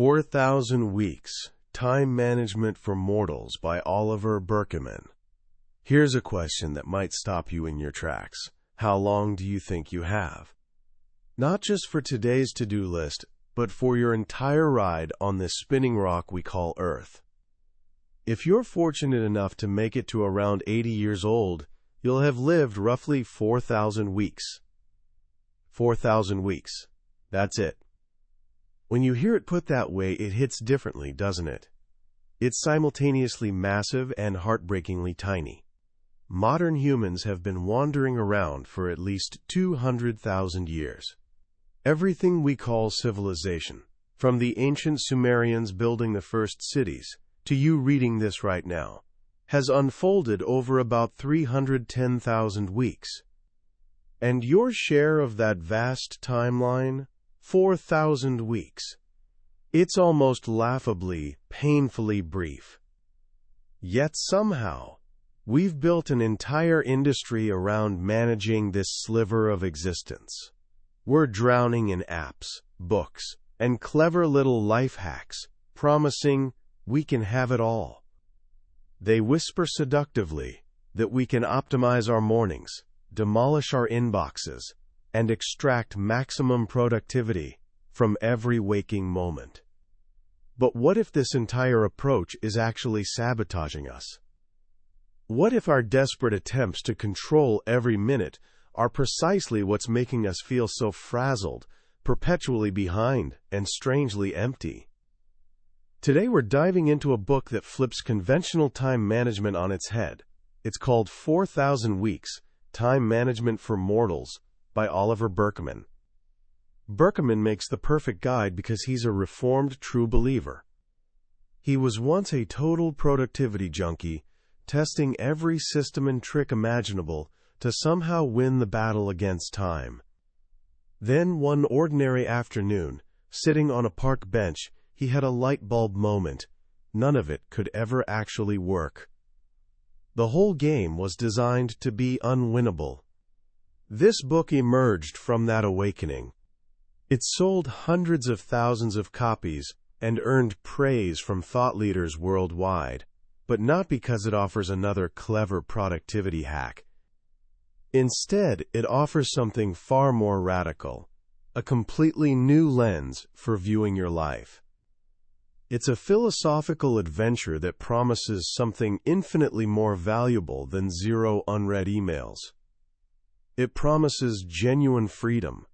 4,000 Weeks, Time Management for Mortals by Oliver Burkeman. Here's a question that might stop you in your tracks. How long do you think you have? Not just for today's to-do list, but for your entire ride on this spinning rock we call Earth. If you're fortunate enough to make it to around 80 years old, you'll have lived roughly 4,000 weeks. 4,000 weeks. That's it. When you hear it put that way, it hits differently, doesn't it? It's simultaneously massive and heartbreakingly tiny. Modern humans have been wandering around for at least 200,000 years. Everything we call civilization, from the ancient Sumerians building the first cities, to you reading this right now, has unfolded over about 310,000 weeks. And your share of that vast timeline? 4,000 weeks. It's almost laughably, painfully brief. Yet somehow, we've built an entire industry around managing this sliver of existence. We're drowning in apps, books, and clever little life hacks, promising we can have it all. They whisper seductively that we can optimize our mornings, demolish our inboxes, and extract maximum productivity from every waking moment. But what if this entire approach is actually sabotaging us? What if our desperate attempts to control every minute are precisely what's making us feel so frazzled, perpetually behind, and strangely empty? Today we're diving into a book that flips conventional time management on its head. It's called 4,000 Weeks, Time Management for Mortals, by Oliver Burkeman. Burkeman makes the perfect guide because he's a reformed true believer. He was once a total productivity junkie, testing every system and trick imaginable to somehow win the battle against time. Then one ordinary afternoon, sitting on a park bench, he had a light bulb moment. None of it could ever actually work. The whole game was designed to be unwinnable. This book emerged from that awakening. It sold hundreds of thousands of copies and earned praise from thought leaders worldwide, but not because it offers another clever productivity hack. Instead, it offers something far more radical, a completely new lens for viewing your life. It's a philosophical adventure that promises something infinitely more valuable than 0 unread emails. It promises genuine freedom.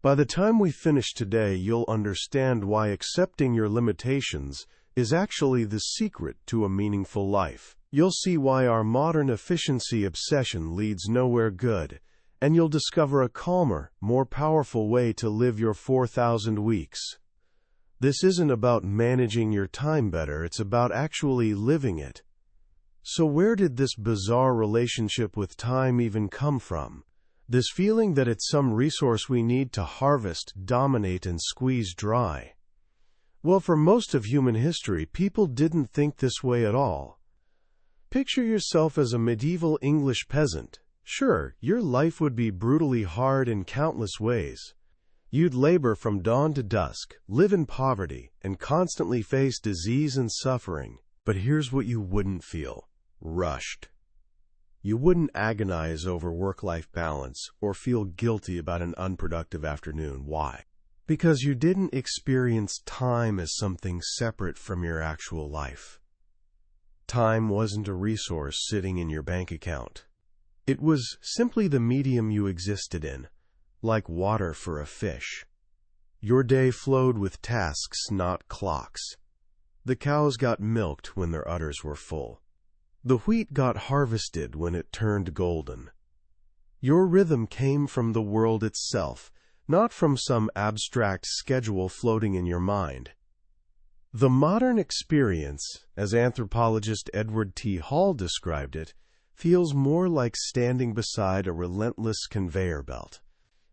By the time we finish today, you'll understand why accepting your limitations is actually the secret to a meaningful life. You'll see why our modern efficiency obsession leads nowhere good, and you'll discover a calmer, more powerful way to live your 4,000 weeks. This isn't about managing your time better, it's about actually living it. So where did this bizarre relationship with time even come from? This feeling that it's some resource we need to harvest, dominate, and squeeze dry. Well, for most of human history, people didn't think this way at all. Picture yourself as a medieval English peasant. Sure, your life would be brutally hard in countless ways. You'd labor from dawn to dusk, live in poverty, and constantly face disease and suffering. But here's what you wouldn't feel. Rushed. You wouldn't agonize over work-life balance or feel guilty about an unproductive afternoon. Why? Because you didn't experience time as something separate from your actual life. Time wasn't a resource sitting in your bank account. It was simply the medium you existed in, like water for a fish. Your day flowed with tasks, not clocks. The cows got milked when their udders were full. The wheat got harvested when it turned golden. Your rhythm came from the world itself, not from some abstract schedule floating in your mind. The modern experience, as anthropologist Edward T. Hall described it, feels more like standing beside a relentless conveyor belt.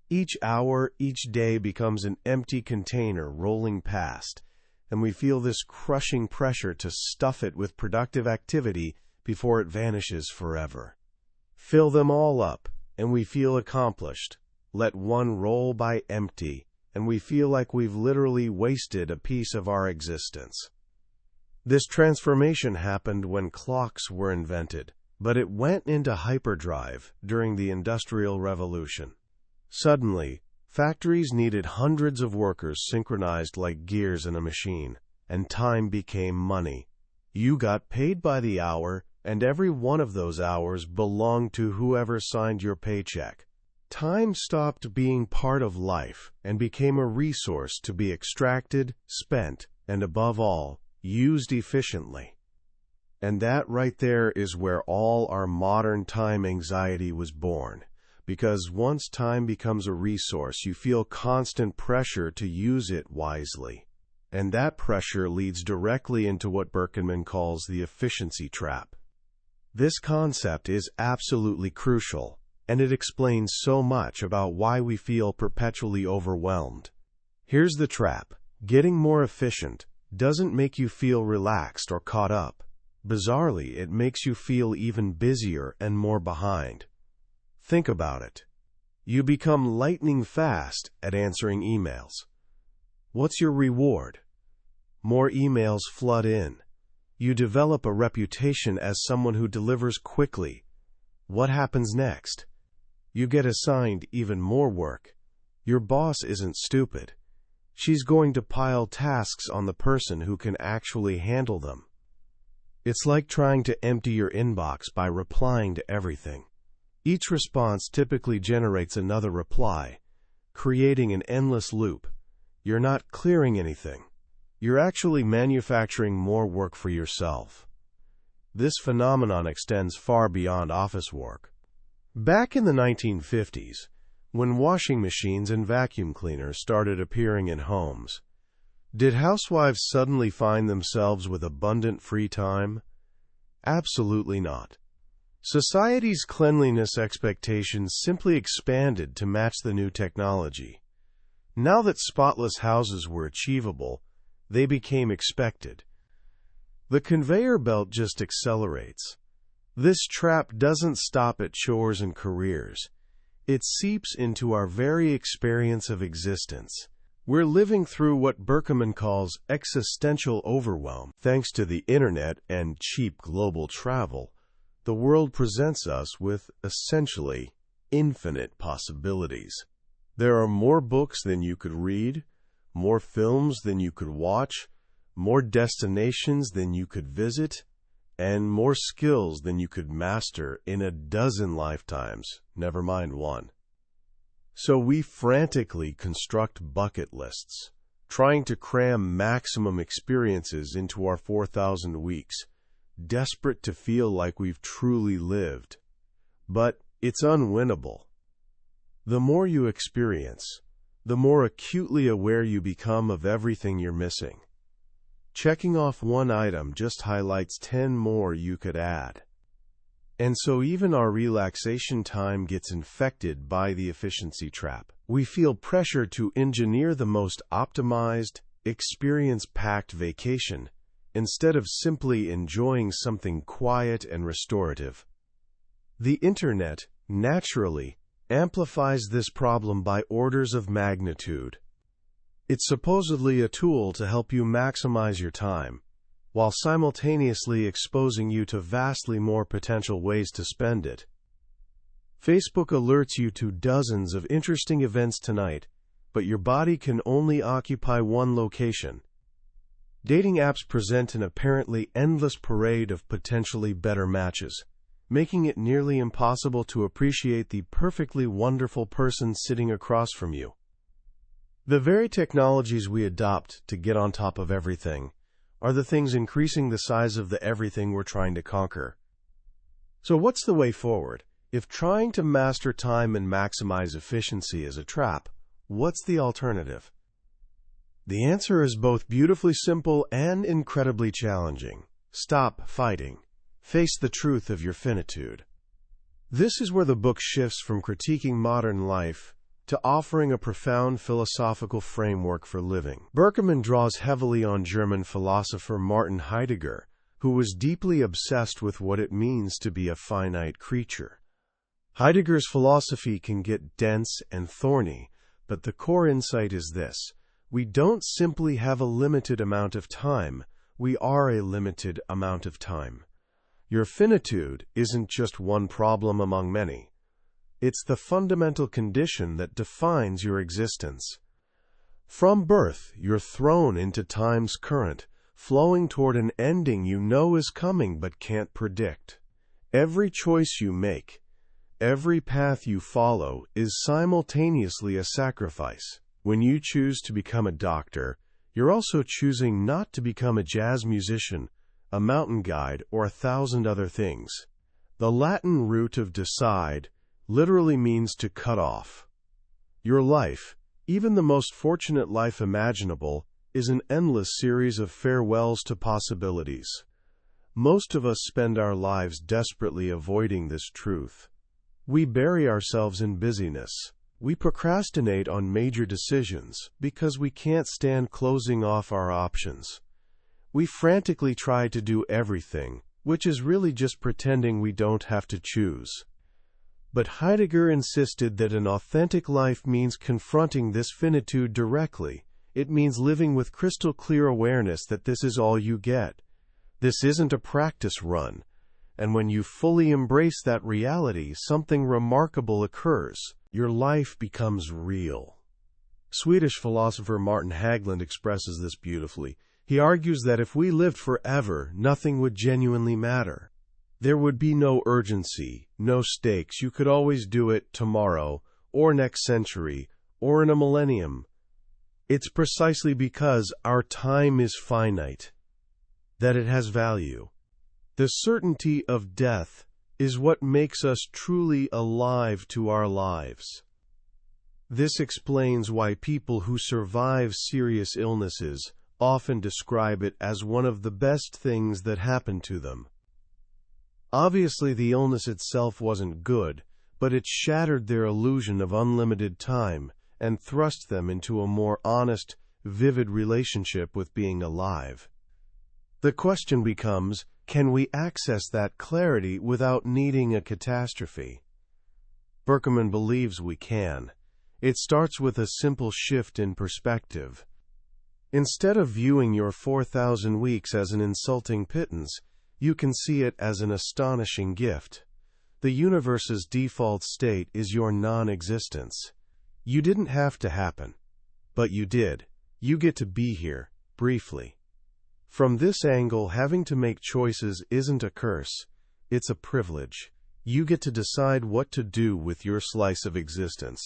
Each hour, each day becomes an empty container rolling past, and we feel this crushing pressure to stuff it with productive activity before it vanishes forever. Fill them all up, and we feel accomplished. Let one roll by empty, and we feel like we've literally wasted a piece of our existence. This transformation happened when clocks were invented, but it went into hyperdrive during the Industrial Revolution. Suddenly, factories needed hundreds of workers synchronized like gears in a machine, and time became money. You got paid by the hour, and every one of those hours belonged to whoever signed your paycheck. Time stopped being part of life and became a resource to be extracted, spent, and above all, used efficiently. And that right there is where all our modern time anxiety was born. Because once time becomes a resource, you feel constant pressure to use it wisely. And that pressure leads directly into what Burkeman calls the efficiency trap. This concept is absolutely crucial, and it explains so much about why we feel perpetually overwhelmed. Here's the trap. Getting more efficient doesn't make you feel relaxed or caught up. Bizarrely, it makes you feel even busier and more behind. Think about it. You become lightning fast at answering emails. What's your reward? More emails flood in. You develop a reputation as someone who delivers quickly. What happens next? You get assigned even more work. Your boss isn't stupid. She's going to pile tasks on the person who can actually handle them. It's like trying to empty your inbox by replying to everything. Each response typically generates another reply, creating an endless loop. You're not clearing anything. You're actually manufacturing more work for yourself. This phenomenon extends far beyond office work. Back in the 1950s, when washing machines and vacuum cleaners started appearing in homes, did housewives suddenly find themselves with abundant free time? Absolutely not. Society's cleanliness expectations simply expanded to match the new technology. Now that spotless houses were achievable, they became expected. The conveyor belt just accelerates. This trap doesn't stop at chores and careers. It seeps into our very experience of existence. We're living through what Burkeman calls existential overwhelm. Thanks to the internet and cheap global travel, the world presents us with, essentially, infinite possibilities. There are more books than you could read, more films than you could watch, more destinations than you could visit, and more skills than you could master in a dozen lifetimes, never mind one. So we frantically construct bucket lists, trying to cram maximum experiences into our 4,000 weeks, desperate to feel like we've truly lived. But it's unwinnable. The more you experience, the more acutely aware you become of everything you're missing. Checking off one item just highlights 10 more you could add. And so even our relaxation time gets infected by the efficiency trap. We feel pressure to engineer the most optimized, experience-packed vacation, instead of simply enjoying something quiet and restorative. The Internet, naturally, amplifies this problem by orders of magnitude. It's supposedly a tool to help you maximize your time, while simultaneously exposing you to vastly more potential ways to spend it. Facebook alerts you to dozens of interesting events tonight, but your body can only occupy one location. Dating apps present an apparently endless parade of potentially better matches, making it nearly impossible to appreciate the perfectly wonderful person sitting across from you. The very technologies we adopt to get on top of everything are the things increasing the size of the everything we're trying to conquer. So what's the way forward? If trying to master time and maximize efficiency is a trap, what's the alternative? The answer is both beautifully simple and incredibly challenging. Stop fighting. Face the truth of your finitude. This is where the book shifts from critiquing modern life to offering a profound philosophical framework for living. Burkeman draws heavily on German philosopher Martin Heidegger, who was deeply obsessed with what it means to be a finite creature. Heidegger's philosophy can get dense and thorny, But the core insight is this: we don't simply have a limited amount of time, we are a limited amount of time. Your finitude isn't just one problem among many. It's the fundamental condition that defines your existence. From birth, you're thrown into time's current, flowing toward an ending you know is coming but can't predict. Every choice you make, every path you follow, is simultaneously a sacrifice. When you choose to become a doctor, you're also choosing not to become a jazz musician, a mountain guide, or 1,000 other things. The Latin root of decide literally means to cut off. Your life, even the most fortunate life imaginable, is an endless series of farewells to possibilities. Most of us spend our lives desperately avoiding this truth. We bury ourselves in busyness. We procrastinate on major decisions because we can't stand closing off our options. We frantically try to do everything, which is really just pretending we don't have to choose. But Heidegger insisted that an authentic life means confronting this finitude directly. It means living with crystal clear awareness that this is all you get. This isn't a practice run. And when you fully embrace that reality, something remarkable occurs. Your life becomes real. Swedish philosopher Martin Hägglund expresses this beautifully. He argues that if we lived forever, nothing would genuinely matter. There would be no urgency, no stakes. You could always do it tomorrow, or next century, or in a millennium. It's precisely because our time is finite that it has value. The certainty of death is what makes us truly alive to our lives. This explains why people who survive serious illnesses often describe it as one of the best things that happened to them. Obviously, the illness itself wasn't good, but it shattered their illusion of unlimited time and thrust them into a more honest, vivid relationship with being alive. The question becomes, can we access that clarity without needing a catastrophe? Burkeman believes we can. It starts with a simple shift in perspective. Instead of viewing your 4,000 weeks as an insulting pittance, you can see it as an astonishing gift. The universe's default state is your non-existence. You didn't have to happen, but you did. You get to be here, briefly. From this angle, having to make choices isn't a curse, it's a privilege. You get to decide what to do with your slice of existence.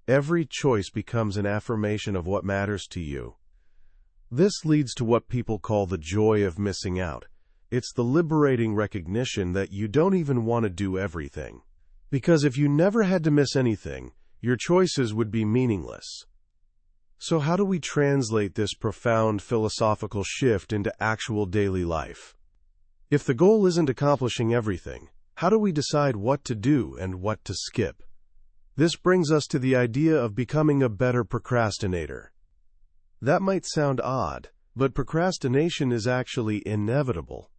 Every choice becomes an affirmation of what matters to you. This leads to what people call the joy of missing out. It's the liberating recognition that you don't even want to do everything. Because if you never had to miss anything, your choices would be meaningless. So how do we translate this profound philosophical shift into actual daily life? If the goal isn't accomplishing everything, how do we decide what to do and what to skip? This brings us to the idea of becoming a better procrastinator. That might sound odd, but procrastination is actually inevitable.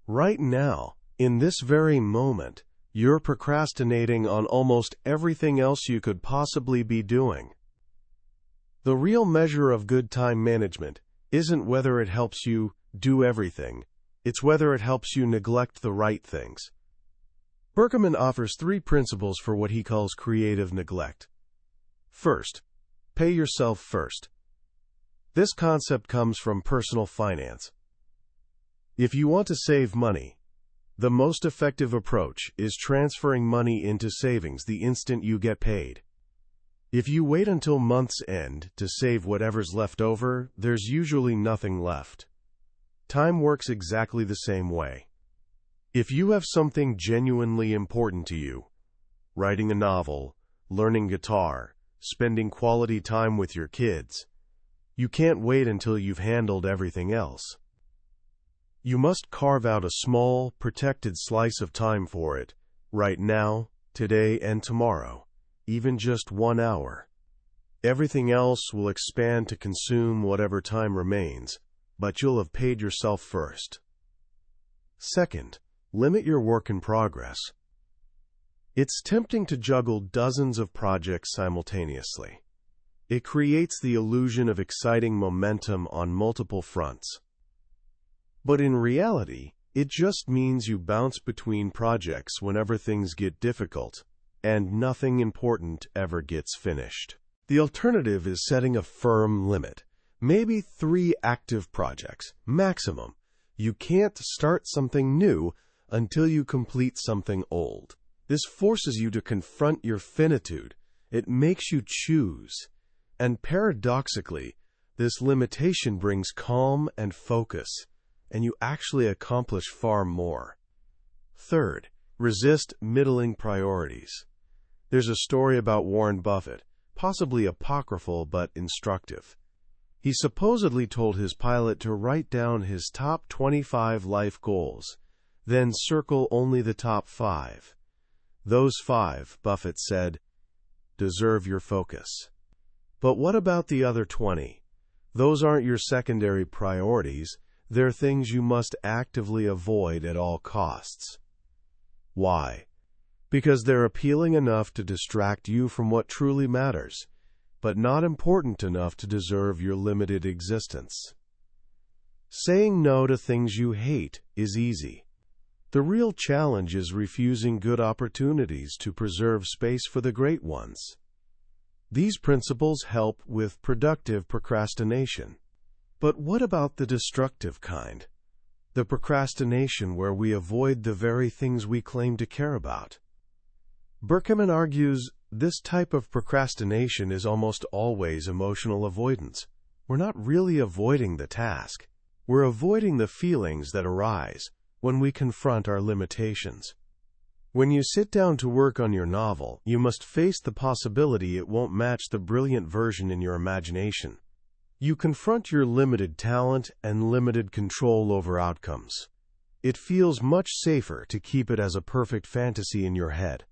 Right now, in this very moment, you're procrastinating on almost everything else you could possibly be doing. The real measure of good time management isn't whether it helps you do everything, it's whether it helps you neglect the right things. Burkeman offers 3 principles for what he calls creative neglect. First, pay yourself first. This concept comes from personal finance. If you want to save money, the most effective approach is transferring money into savings the instant you get paid. If you wait until month's end to save whatever's left over, there's usually nothing left. Time works exactly the same way. If you have something genuinely important to you, writing a novel, learning guitar, spending quality time with your kids, you can't wait until you've handled everything else. You must carve out a small, protected slice of time for it, right now, today, and tomorrow. Even just 1 hour. Everything else will expand to consume whatever time remains, but you'll have paid yourself first. Second, limit your work in progress. It's tempting to juggle dozens of projects simultaneously. It creates the illusion of exciting momentum on multiple fronts. But in reality, it just means you bounce between projects whenever things get difficult, and nothing important ever gets finished. The alternative is setting a firm limit, maybe 3 active projects, maximum. You can't start something new until you complete something old. This forces you to confront your finitude. It makes you choose. And paradoxically, this limitation brings calm and focus, and you actually accomplish far more. Third, resist middling priorities. There's a story about Warren Buffett, possibly apocryphal but instructive. He supposedly told his pilot to write down his top 25 life goals, then circle only the top 5. Those 5, Buffett said, deserve your focus. But what about the other 20? Those aren't your secondary priorities. They're things you must actively avoid at all costs. Why? Because they're appealing enough to distract you from what truly matters, but not important enough to deserve your limited existence. Saying no to things you hate is easy. The real challenge is refusing good opportunities to preserve space for the great ones. These principles help with productive procrastination. But what about the destructive kind? The procrastination where we avoid the very things we claim to care about. Burkeman argues this type of procrastination is almost always emotional avoidance. We're not really avoiding the task. We're avoiding the feelings that arise when we confront our limitations. When you sit down to work on your novel, you must face the possibility it won't match the brilliant version in your imagination. You confront your limited talent and limited control over outcomes. It feels much safer to keep it as a perfect fantasy in your head.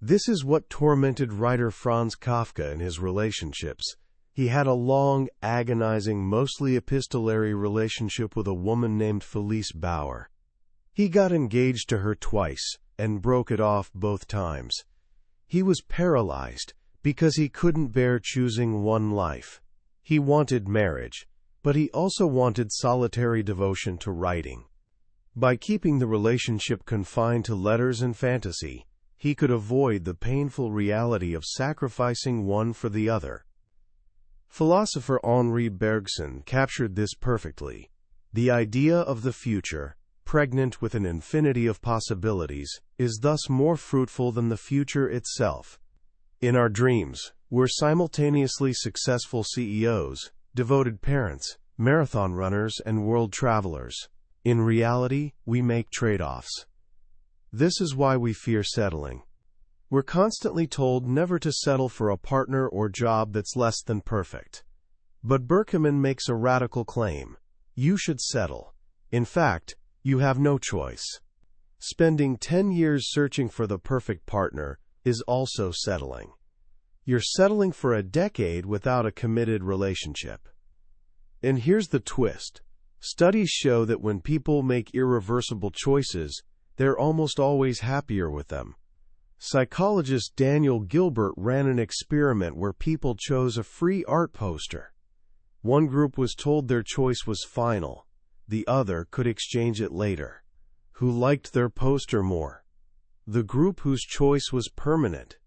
This is what tormented writer Franz Kafka in his relationships. He had a long, agonizing, mostly epistolary relationship with a woman named Felice Bauer. He got engaged to her twice and broke it off both times. He was paralyzed because he couldn't bear choosing one life. He wanted marriage, but he also wanted solitary devotion to writing. By keeping the relationship confined to letters and fantasy, he could avoid the painful reality of sacrificing one for the other. Philosopher Henri Bergson captured this perfectly. The idea of the future, pregnant with an infinity of possibilities, is thus more fruitful than the future itself. In our dreams, we're simultaneously successful CEOs, devoted parents, marathon runners, and world travelers. In reality, we make trade-offs. This is why we fear settling. We're constantly told never to settle for a partner or job that's less than perfect. But Burkeman makes a radical claim. You should settle. In fact, you have no choice. Spending 10 years searching for the perfect partner is also settling. You're settling for a decade without a committed relationship. And here's the twist. Studies show that when people make irreversible choices, they're almost always happier with them. Psychologist Daniel Gilbert ran an experiment where people chose a free art poster. One group was told their choice was final. The other could exchange it later. Who liked their poster more? The group whose choice was permanent.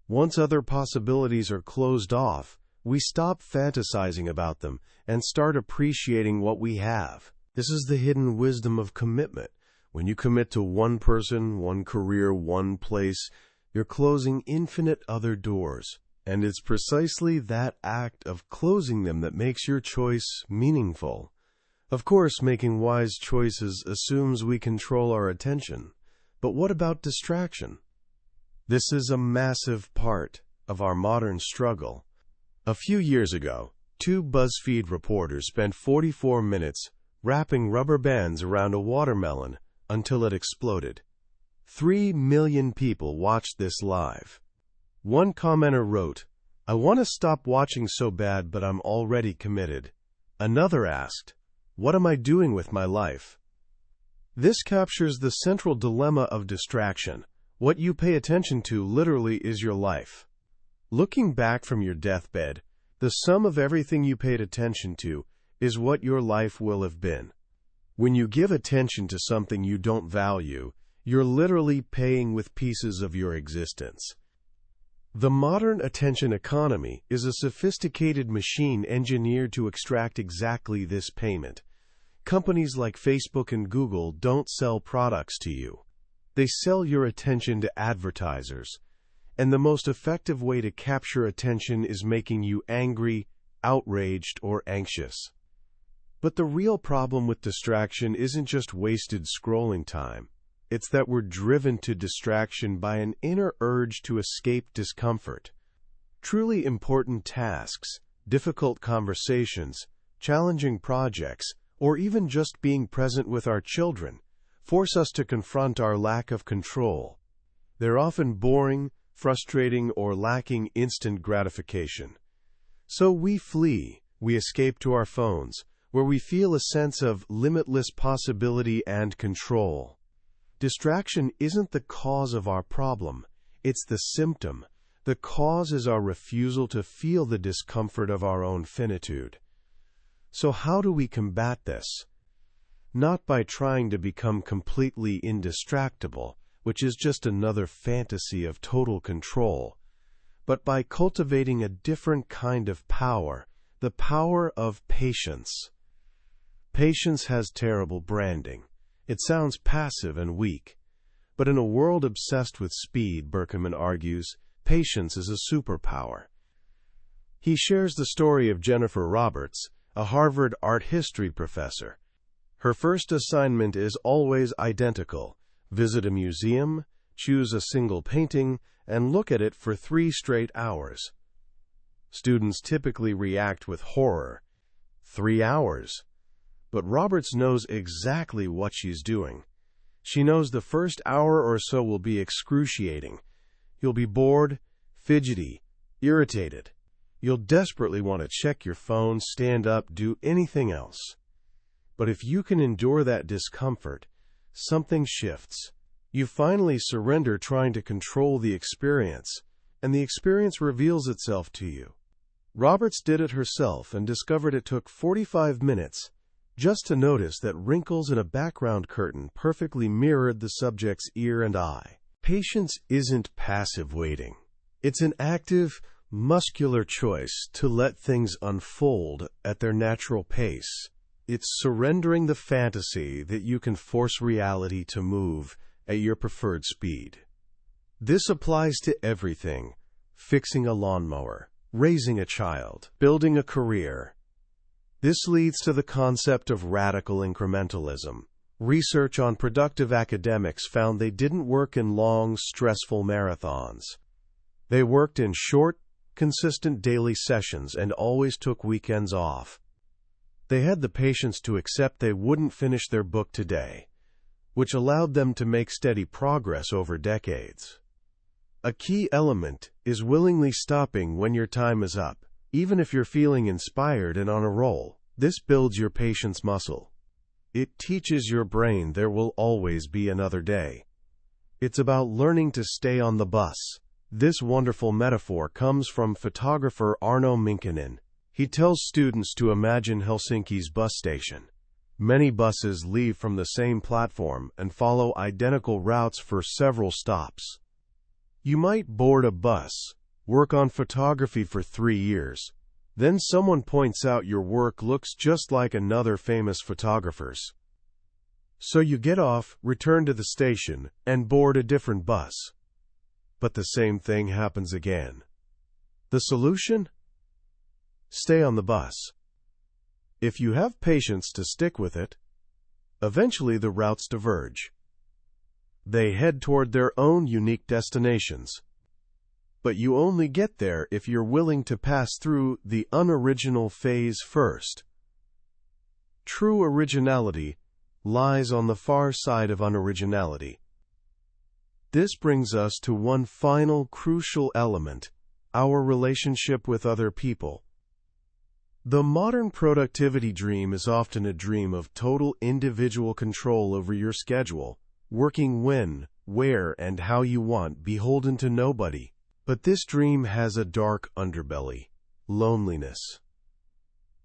Once other possibilities are closed off, we stop fantasizing about them and start appreciating what we have. This is the hidden wisdom of commitment. When you commit to one person, one career, one place, you're closing infinite other doors. And it's precisely that act of closing them that makes your choice meaningful. Of course, making wise choices assumes we control our attention. But what about distraction? This is a massive part of our modern struggle. A few years ago, 2 BuzzFeed reporters spent 44 minutes wrapping rubber bands around a watermelon until it exploded. 3 million people watched this live. One commenter wrote, "I want to stop watching so bad, but I'm already committed." Another asked, "What am I doing with my life?" This captures the central dilemma of distraction. What you pay attention to literally is your life. Looking back from your deathbed, the sum of everything you paid attention to is what your life will have been. When you give attention to something you don't value, you're literally paying with pieces of your existence. The modern attention economy is a sophisticated machine engineered to extract exactly this payment. Companies like Facebook and Google don't sell products to you. They sell your attention to advertisers. And the most effective way to capture attention is making you angry, outraged, or anxious. But the real problem with distraction isn't just wasted scrolling time. It's that we're driven to distraction by an inner urge to escape discomfort. Truly important tasks, difficult conversations, challenging projects, or even just being present with our children, force us to confront our lack of control. They're often boring, frustrating, or lacking instant gratification. So we flee, we escape to our phones, where we feel a sense of limitless possibility and control. Distraction isn't the cause of our problem, it's the symptom. The cause is our refusal to feel the discomfort of our own finitude. So how do we combat this? Not by trying to become completely indistractable, which is just another fantasy of total control, but by cultivating a different kind of power, the power of patience. Patience has terrible branding. It sounds passive and weak. But in a world obsessed with speed, Burkeman argues, patience is a superpower. He shares the story of Jennifer Roberts, a Harvard art history professor. Her first assignment is always identical: visit a museum, choose a single painting, and look at it for 3 straight hours. Students typically react with horror. 3 hours. But Roberts knows exactly what she's doing. She knows the first hour or so will be excruciating. You'll be bored, fidgety, irritated. You'll desperately want to check your phone, stand up, do anything else. But if you can endure that discomfort, something shifts. You finally surrender trying to control the experience, and the experience reveals itself to you. Roberts did it herself and discovered it took 45 minutes just to notice that wrinkles in a background curtain perfectly mirrored the subject's ear and eye. Patience isn't passive waiting. It's an active, muscular choice to let things unfold at their natural pace. It's surrendering the fantasy that you can force reality to move at your preferred speed. This applies to everything: fixing a lawnmower, raising a child, building a career. This leads to the concept of radical incrementalism. Research on productive academics found they didn't work in long, stressful marathons. They worked in short, consistent daily sessions and always took weekends off. They had the patience to accept they wouldn't finish their book today, which allowed them to make steady progress over decades. A key element is willingly stopping when your time is up, even if you're feeling inspired and on a roll. This builds your patience muscle. It teaches your brain there will always be another day. It's about learning to stay on the bus. This wonderful metaphor comes from photographer Arno Minkinen. He tells students to imagine Helsinki's bus station. Many buses leave from the same platform and follow identical routes for several stops. You might board a bus, work on photography for 3 years. Then someone points out your work looks just like another famous photographer's. So you get off, return to the station, and board a different bus. But the same thing happens again. The solution? Stay on the bus. If you have patience to stick with it, eventually the routes diverge. They head toward their own unique destinations. But you only get there if you're willing to pass through the unoriginal phase first. True originality lies on the far side of unoriginality. This brings us to one final crucial element: our relationship with other people. The modern productivity dream is often a dream of total individual control over your schedule, working when, where, and how you want, beholden to nobody. But this dream has a dark underbelly: loneliness.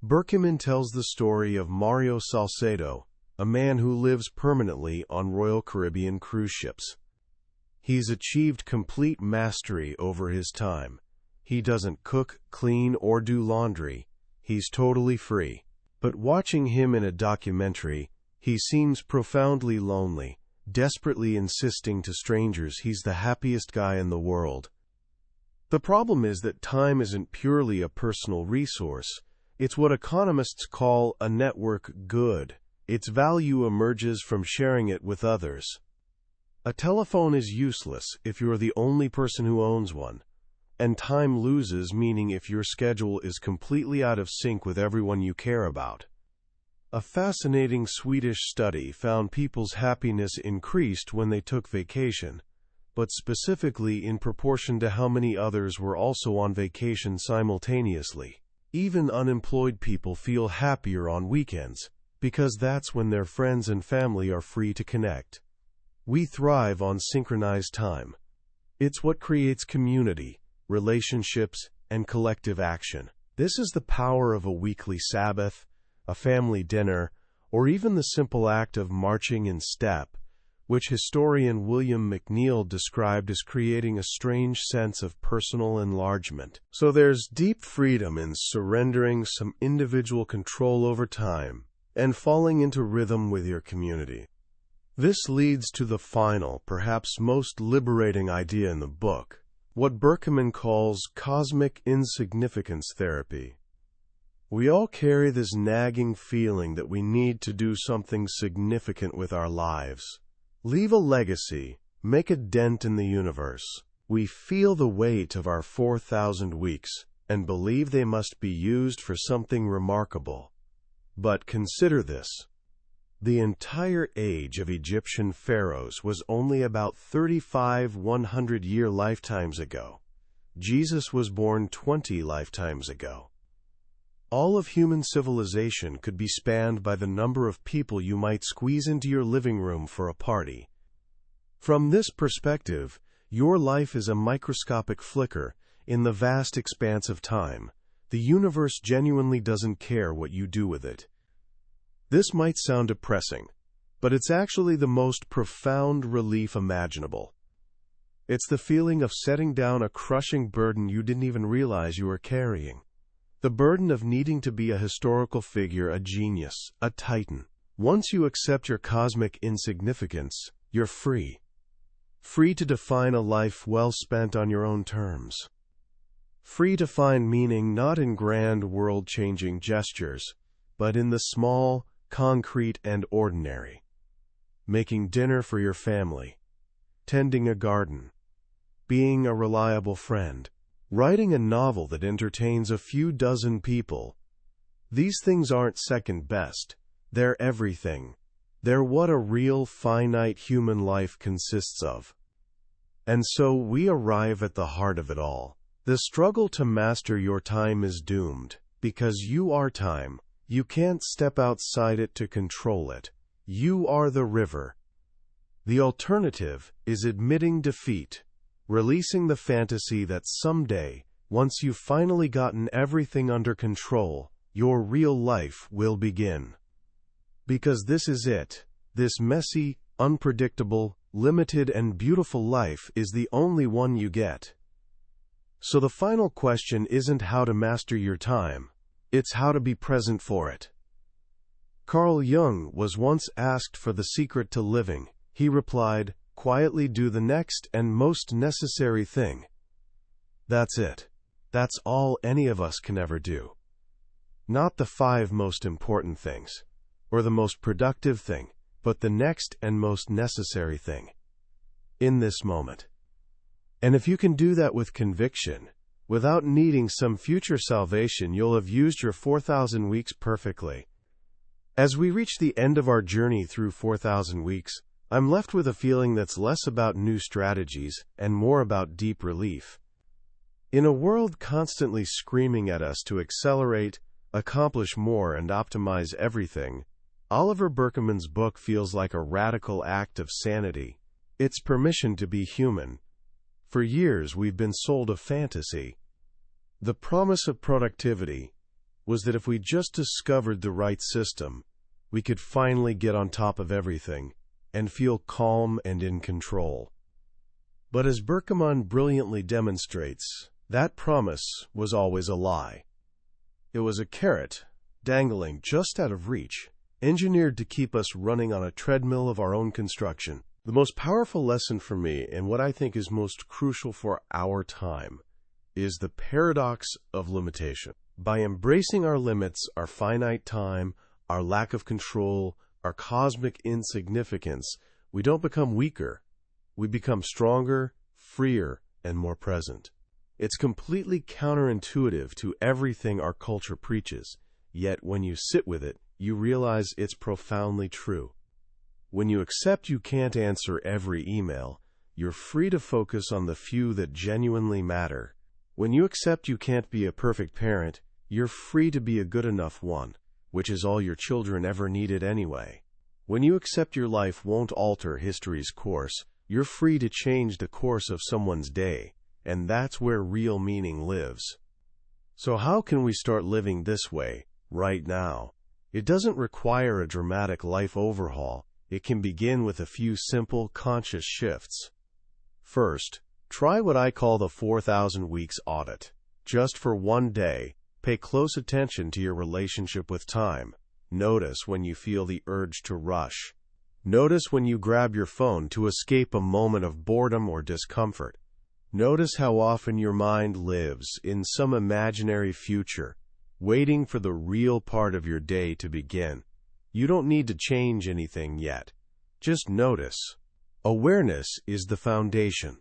Burkeman tells the story of Mario Salcedo, a man who lives permanently on Royal Caribbean cruise ships. He's achieved complete mastery over his time. He doesn't cook, clean, or do laundry. He's totally free. But watching him in a documentary, he seems profoundly lonely, desperately insisting to strangers he's the happiest guy in the world. The problem is that time isn't purely a personal resource. It's what economists call a network good. Its value emerges from sharing it with others. A telephone is useless if you're the only person who owns one, and time loses meaning if your schedule is completely out of sync with everyone you care about. A fascinating Swedish study found people's happiness increased when they took vacation, but specifically in proportion to how many others were also on vacation simultaneously. Even unemployed people feel happier on weekends, because that's when their friends and family are free to connect. We thrive on synchronized time. It's what creates community, relationships, and collective action. This is the power of a weekly Sabbath, a family dinner, or even the simple act of marching in step, which historian William McNeill described as creating a strange sense of personal enlargement. So there's deep freedom in surrendering some individual control over time and falling into rhythm with your community. This leads to the final, perhaps most liberating idea in the book, what Burkeman calls cosmic insignificance therapy. We all carry this nagging feeling that we need to do something significant with our lives. Leave a legacy, make a dent in the universe. We feel the weight of our 4,000 weeks and believe they must be used for something remarkable. But consider this. The entire age of Egyptian pharaohs was only about 35 100-year lifetimes ago. Jesus was born 20 lifetimes ago. All of human civilization could be spanned by the number of people you might squeeze into your living room for a party. From this perspective, your life is a microscopic flicker in the vast expanse of time. The universe genuinely doesn't care what you do with it. This might sound depressing, but it's actually the most profound relief imaginable. It's the feeling of setting down a crushing burden you didn't even realize you were carrying. The burden of needing to be a historical figure, a genius, a titan. Once you accept your cosmic insignificance, you're free. Free to define a life well spent on your own terms. Free to find meaning not in grand world-changing gestures, but in the small, concrete, and ordinary. Making dinner for your family. Tending a garden. Being a reliable friend. Writing a novel that entertains a few dozen people. These things aren't second best. They're everything. They're what a real finite human life consists of. And so we arrive at the heart of it all. The struggle to master your time is doomed, because you are time. You can't step outside it to control it. You are the river. The alternative is admitting defeat. Releasing the fantasy that someday, once you've finally gotten everything under control, your real life will begin. Because this is it. This messy, unpredictable, limited, and beautiful life is the only one you get. So the final question isn't how to master your time. It's how to be present for it. Carl Jung was once asked for the secret to living. He replied, "Quietly do the next and most necessary thing." That's it. That's all any of us can ever do. Not the 5 most important things, or the most productive thing, but the next and most necessary thing. In this moment. And if you can do that with conviction, without needing some future salvation, you'll have used your 4,000 weeks perfectly. As we reach the end of our journey through 4,000 weeks, I'm left with a feeling that's less about new strategies and more about deep relief. In a world constantly screaming at us to accelerate, accomplish more, and optimize everything, Oliver Burkeman's book feels like a radical act of sanity. It's permission to be human, For years, we've been sold a fantasy. The promise of productivity was that if we just discovered the right system, we could finally get on top of everything and feel calm and in control. But as Burkeman brilliantly demonstrates, that promise was always a lie. It was a carrot dangling just out of reach, engineered to keep us running on a treadmill of our own construction. The most powerful lesson for me, and what I think is most crucial for our time, is the paradox of limitation. By embracing our limits, our finite time, our lack of control, our cosmic insignificance, we don't become weaker. We become stronger, freer, and more present. It's completely counterintuitive to everything our culture preaches, yet when you sit with it, you realize it's profoundly true. When you accept you can't answer every email, you're free to focus on the few that genuinely matter. When you accept you can't be a perfect parent, you're free to be a good enough one, which is all your children ever needed anyway. When you accept your life won't alter history's course, you're free to change the course of someone's day, and that's where real meaning lives. So how can we start living this way, right now? It doesn't require a dramatic life overhaul. It can begin with a few simple, conscious shifts. First, try what I call the 4,000 weeks audit. Just for one day, pay close attention to your relationship with time. Notice when you feel the urge to rush. Notice when you grab your phone to escape a moment of boredom or discomfort. Notice how often your mind lives in some imaginary future, waiting for the real part of your day to begin. You don't need to change anything yet. Just notice. Awareness is the foundation.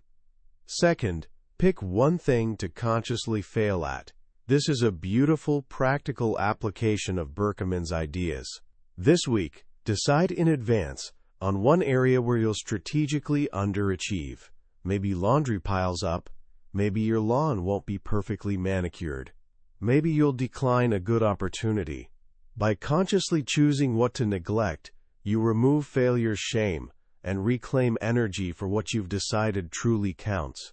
Second, pick one thing to consciously fail at. This is a beautiful, practical application of Burkeman's ideas. This week, decide in advance on one area where you'll strategically underachieve. Maybe laundry piles up. Maybe your lawn won't be perfectly manicured. Maybe you'll decline a good opportunity. By consciously choosing what to neglect, you remove failure's shame and reclaim energy for what you've decided truly counts.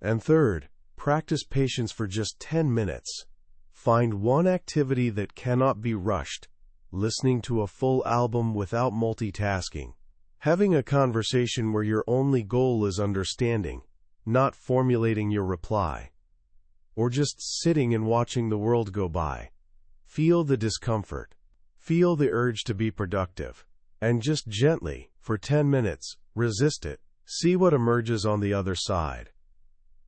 And third, practice patience for just 10 minutes. Find one activity that cannot be rushed, listening to a full album without multitasking, having a conversation where your only goal is understanding, not formulating your reply, or just sitting and watching the world go by. Feel the discomfort. Feel the urge to be productive. And just gently, for 10 minutes, resist it. See what emerges on the other side.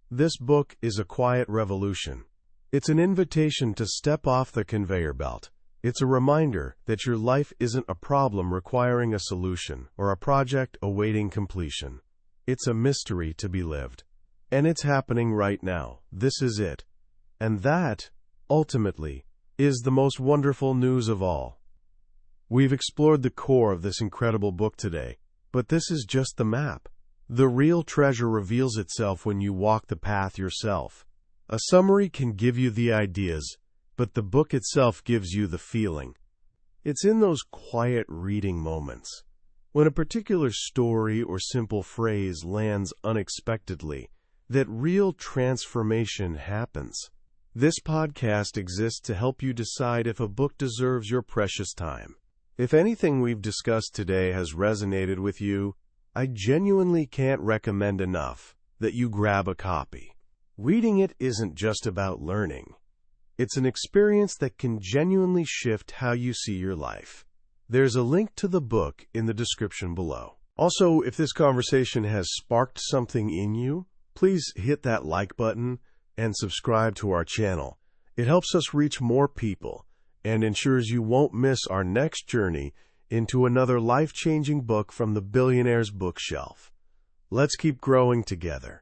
This book is a quiet revolution. It's an invitation to step off the conveyor belt. It's a reminder that your life isn't a problem requiring a solution or a project awaiting completion. It's a mystery to be lived. And it's happening right now. This is it. And that, ultimately, is the most wonderful news of all. We've explored the core of this incredible book today, but this is just the map. The real treasure reveals itself when you walk the path yourself. A summary can give you the ideas, but the book itself gives you the feeling. It's in those quiet reading moments, when a particular story or simple phrase lands unexpectedly, that real transformation happens. This podcast exists to help you decide if a book deserves your precious time. If anything we've discussed today has resonated with you, I genuinely can't recommend enough that you grab a copy. Reading it isn't just about learning. It's an experience that can genuinely shift how you see your life. There's a link to the book in the description below. Also, if this conversation has sparked something in you, please hit that like button and subscribe to our channel. It helps us reach more people and ensures you won't miss our next journey into another life-changing book from the billionaire's bookshelf. Let's keep growing together.